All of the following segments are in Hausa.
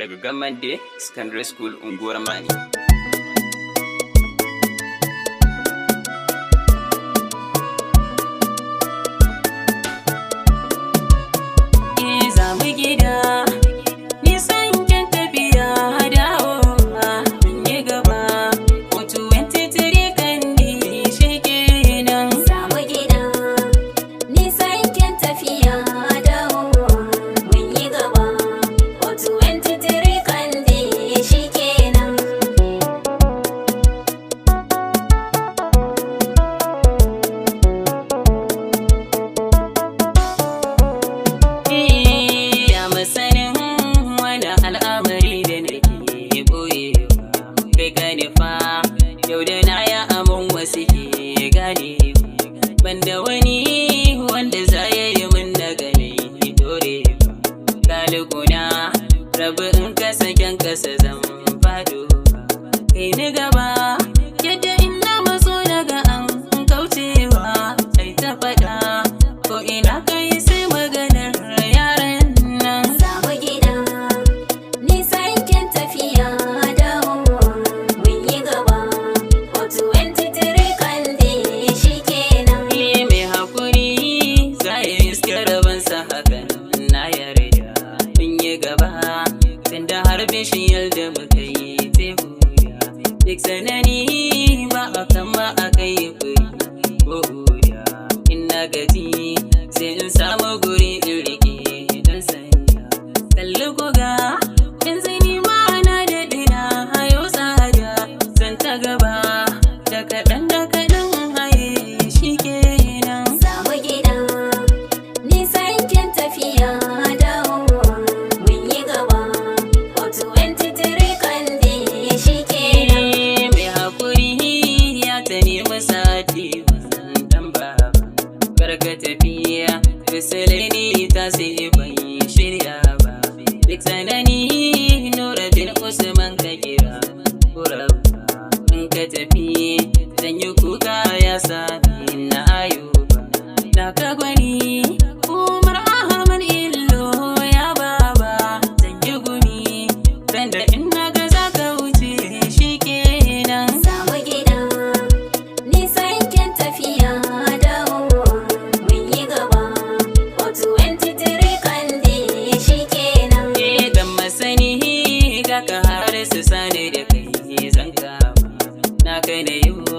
daga Government Day Secondary School Unguwar Mani. Yau da na ya amon wasu ke gane banda wani wanda za ya yi min na gane dore kalikuna rabu in ka saken kasa zan fado kai ni gaba yadda ina maso daga an kaucewa sai ta faɗa ko ina kai sai maganar yaran nan samu gida nisa yankin tafiya bishiyar da muka yi tebuya duk sanani ba a kama a kai furi ko huda in na gaji sai in samu guri in rike don sanya kalli kuga yanzu ni ma'ana da dina hayo tsada zan ta gaba da kaɗan haye shi kenan samu gida nisa yankin tafiya ka tafiya misalini ta sai ban shirya ba duk sanani nura bin usman ka kira kurabba in ka tafi zan yi kuka ya sami na ayuba na ka gwani umar ahmad illo ya baba zan yi gumi randa in na ga za ka wuce shi kenan samu gida nisa yankin tafiya ka hare su sani da kai zan kama na kai da yiwu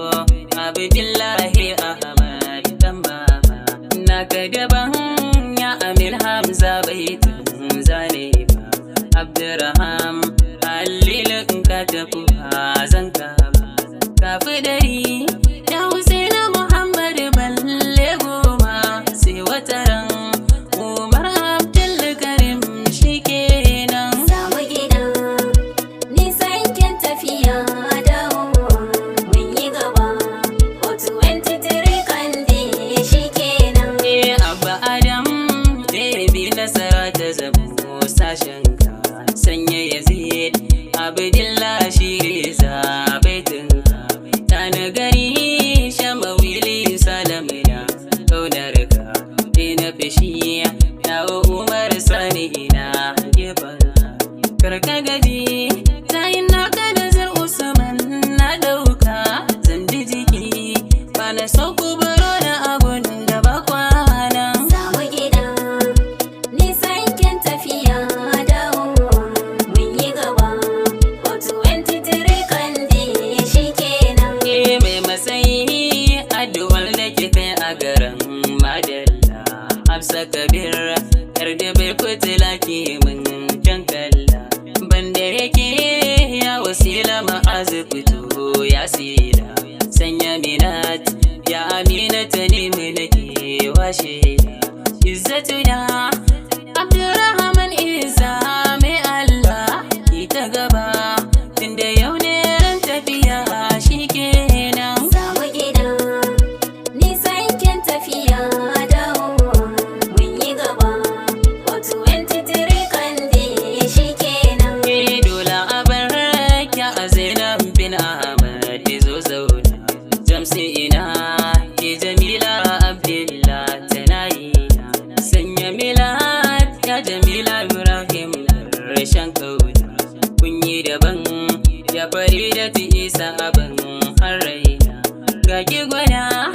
abdullahi ahmad dan mama na ka daban ya amir hamza baitin zane ba abdurraham halil in ka tafi zan kama kafi dari da husaina muhammad balle goma sai wataran umar abdul karim shi kenan nasara ta zamo sashenka sanya yazid abdullahi shi reza baitinka ta nagari shamawili salamina kaunarka na fishi yawo umar sani ina gefanka karka gaji ta yi naka da zar usman na dauka zan ji jiki ba na sauku baro na abun da ba kwana Hafsa Kabir yar da bai fitila ke min jan kalla banda yake suna kun yi daban ya fari da ti isa abin har raina ga ki gwana